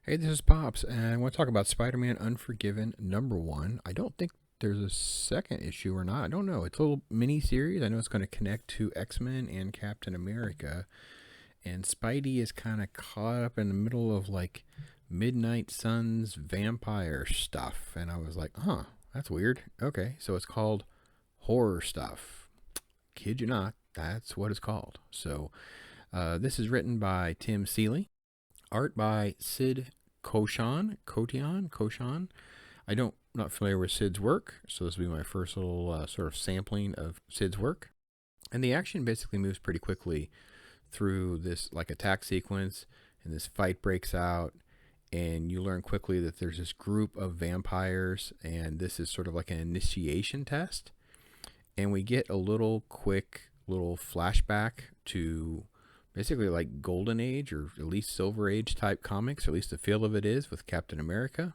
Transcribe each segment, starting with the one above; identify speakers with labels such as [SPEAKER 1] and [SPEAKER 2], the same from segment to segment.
[SPEAKER 1] Hey, this is Pops, and I want to talk about Spider-Man Unforgiven #1. I don't think there's a second issue or not. I don't know. It's a little mini series. I know it's going to connect to X-Men and Captain America, and Spidey is kind of caught up in the middle of like Midnight Suns vampire stuff, and I was like, huh, that's weird. Okay, so it's called horror stuff. Kid you not, that's what it's called. So this is written by Tim Seeley. Art by Sid Koshan. Not familiar with Sid's work, so this will be my first little sort of sampling of Sid's work. And the action basically moves pretty quickly through this like attack sequence, and this fight breaks out, and you learn quickly that there's this group of vampires, and this is sort of like an initiation test. And we get a little quick little flashback to basically like Golden Age or at least Silver Age type comics, or at least the feel of it is with Captain America.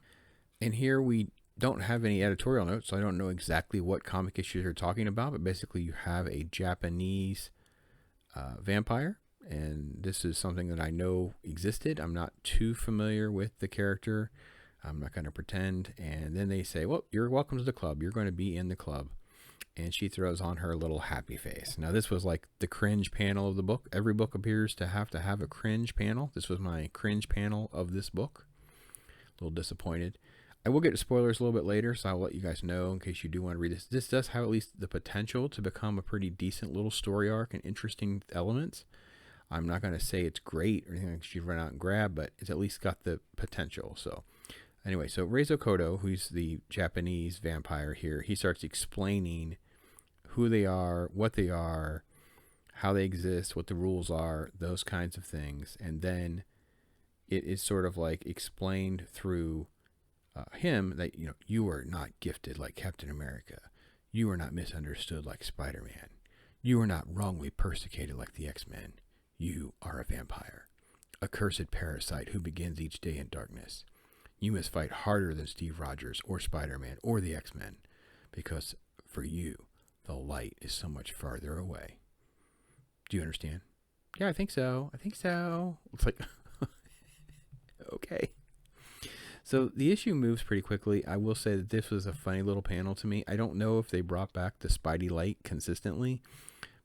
[SPEAKER 1] And here we don't have any editorial notes, so I don't know exactly what comic issues you're talking about, but basically you have a Japanese vampire, and this is something that I know existed. I'm not too familiar with the character. I'm not going to pretend. And then they say, well, you're welcome to the club. You're going to be in the club. And she throws on her little happy face. Now, this was like the cringe panel of the book. Every book appears to have a cringe panel. This was my cringe panel of this book. A little disappointed. I will get to spoilers a little bit later, so I'll let you guys know in case you do want to read this. This does have at least the potential to become a pretty decent little story arc and interesting elements. I'm not going to say it's great or anything that you run out and grab, but it's at least got the potential. So anyway, so RAIZO KODO, who's the Japanese vampire here, he starts explaining who they are, what they are, how they exist, what the rules are, those kinds of things. And then it is sort of like explained through him that, you are not gifted like Captain America. You are not misunderstood like Spider-Man. You are not wrongly persecuted like the X-Men. You are a vampire, a cursed parasite who begins each day in darkness. You must fight harder than Steve Rogers or Spider-Man or the X-Men, because for you, the light is so much farther away. Do you understand? Yeah, I think so. It's like, okay. So the issue moves pretty quickly. I will say that this was a funny little panel to me. I don't know if they brought back the Spidey light consistently,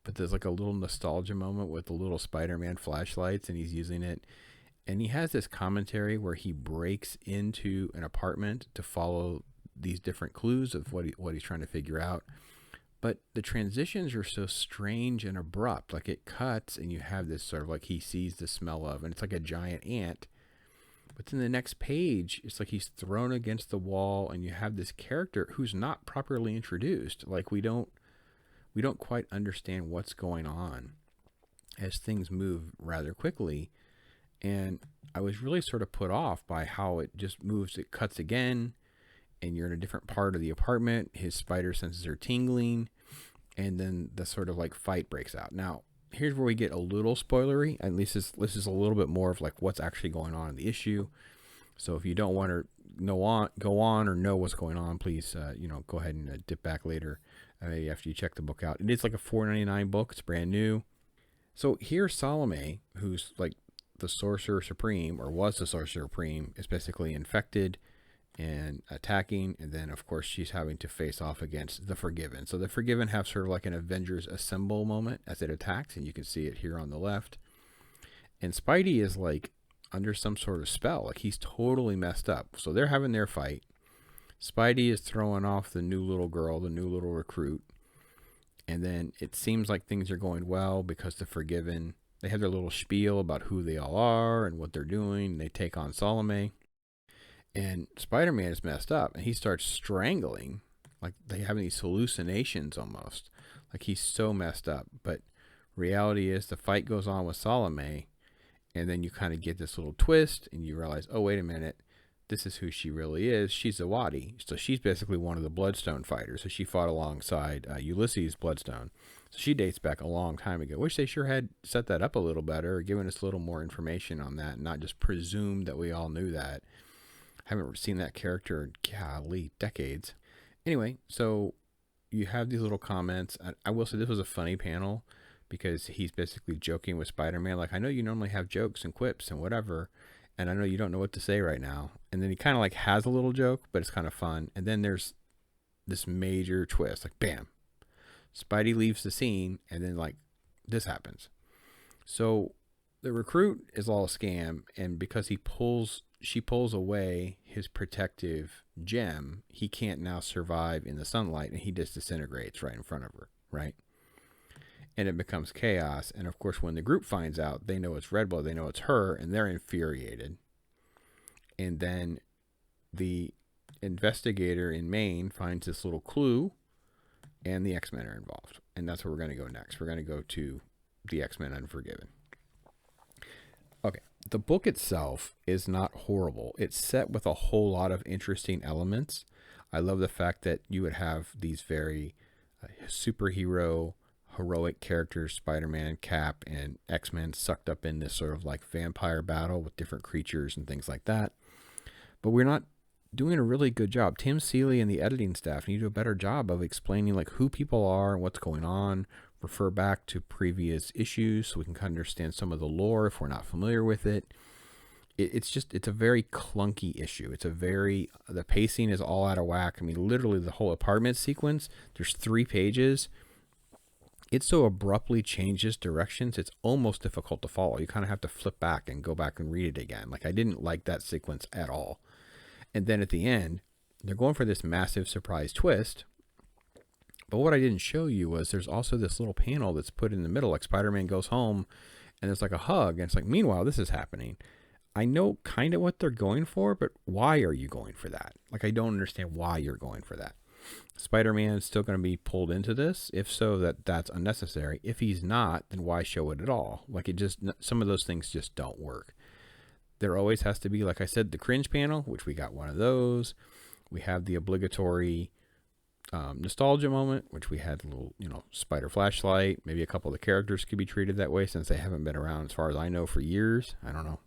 [SPEAKER 1] but there's like a little nostalgia moment with the little Spider-Man flashlights, and he's using it. And he has this commentary where he breaks into an apartment to follow these different clues of what he's trying to figure out. But the transitions are so strange and abrupt. Like it cuts and you have this sort of like he sees the smell of, and it's like a giant ant. But then the next page, it's like he's thrown against the wall, and you have this character who's not properly introduced. Like we don't quite understand what's going on as things move rather quickly. And I was really sort of put off by how it just moves. It cuts again, and you're in a different part of the apartment. His spider senses are tingling, and then the sort of like fight breaks out. Now, here's where we get a little spoilery. At least this is a little bit more of like what's actually going on in the issue. So if you don't want to go on or know what's going on, please go ahead and dip back later after you check the book out. It is like a $4.99 book. It's brand new. So here's Salome, who's like the Sorceress Supreme, or was the Sorceress Supreme, is basically infected and attacking, and then of course she's having to face off against the Forgiven. So the Forgiven have sort of like an Avengers Assemble moment as it attacks, and you can see it here on the left. And Spidey is like under some sort of spell, like he's totally messed up. So they're having their fight. Spidey is throwing off the new little girl, the new little recruit, and then it seems like things are going well because the Forgiven, they have their little spiel about who they all are and what they're doing, and they take on Salome. And Spider-Man is messed up, and he starts strangling, like they have these hallucinations almost, like he's so messed up. But reality is the fight goes on with Salome, and then you kind of get this little twist, and you realize, oh, wait a minute, this is who she really is. She's Zawadi. So she's basically one of the Bloodstone fighters. So she fought alongside Ulysses Bloodstone. So she dates back a long time ago. Wish they sure had set that up a little better, or given us a little more information on that, and not just presumed that we all knew that. Haven't seen that character in, golly, decades. Anyway, so you have these little comments. I will say this was a funny panel because he's basically joking with Spider-Man. Like, I know you normally have jokes and quips and whatever. and I know you don't know what to say right now. And then he kind of like has a little joke, but it's kind of fun. And then there's this major twist, like bam, Spidey leaves the scene, and then like this happens. So the recruit is all a scam, and because she pulls away his protective gem, he can't now survive in the sunlight, and he just disintegrates right in front of her, right? And it becomes chaos. And of course, when the group finds out, they know it's Red Blood, they know it's her, and they're infuriated. And then the investigator in Maine finds this little clue, and the X-Men are involved. And that's where we're going to go next. We're going to go to the X-Men Unforgiven. Okay, the book itself is not horrible. It's set with a whole lot of interesting elements. I love the fact that you would have these very superhero, heroic characters, Spider-Man, Cap, and X-Men sucked up in this sort of like vampire battle with different creatures and things like that. But we're not doing a really good job. Tim Seeley and the editing staff need to do a better job of explaining like who people are and what's going on. Refer back to previous issues so we can kind of understand some of the lore if we're not familiar with it. It's a very clunky issue. The pacing is all out of whack. I mean, literally the whole apartment sequence, there's 3 pages. It so abruptly changes directions, it's almost difficult to follow. You kind of have to flip back and go back and read it again. Like, I didn't like that sequence at all. And then at the end, they're going for this massive surprise twist. But what I didn't show you was there's also this little panel that's put in the middle, like Spider-Man goes home, and there's like a hug, and it's like, meanwhile, this is happening. I know kind of what they're going for, but why are you going for that? Like, I don't understand why you're going for that. Spider-Man is still going to be pulled into this. If so, that's unnecessary. If he's not, then why show it at all? Like, some of those things just don't work. There always has to be, like I said, the cringe panel, which we got one of those. We have the obligatory nostalgia moment, which we had a little, spider flashlight. Maybe a couple of the characters could be treated that way since they haven't been around, as far as I know, for years. I don't know.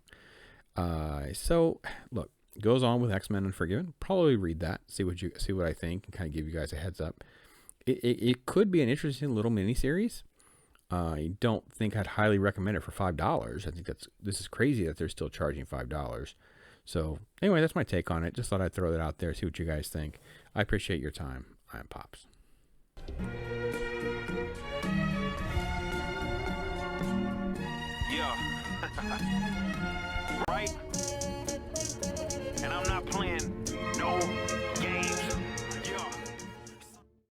[SPEAKER 1] So look, goes on with X-Men Unforgiven. Probably read that, see what I think, and kind of give you guys a heads up. It could be an interesting little mini series. I don't think I'd highly recommend it for $5. I think this is crazy that they're still charging $5. So anyway, that's my take on it. Just thought I'd throw that out there, see what you guys think. I appreciate your time. I am Pops.
[SPEAKER 2] Yeah.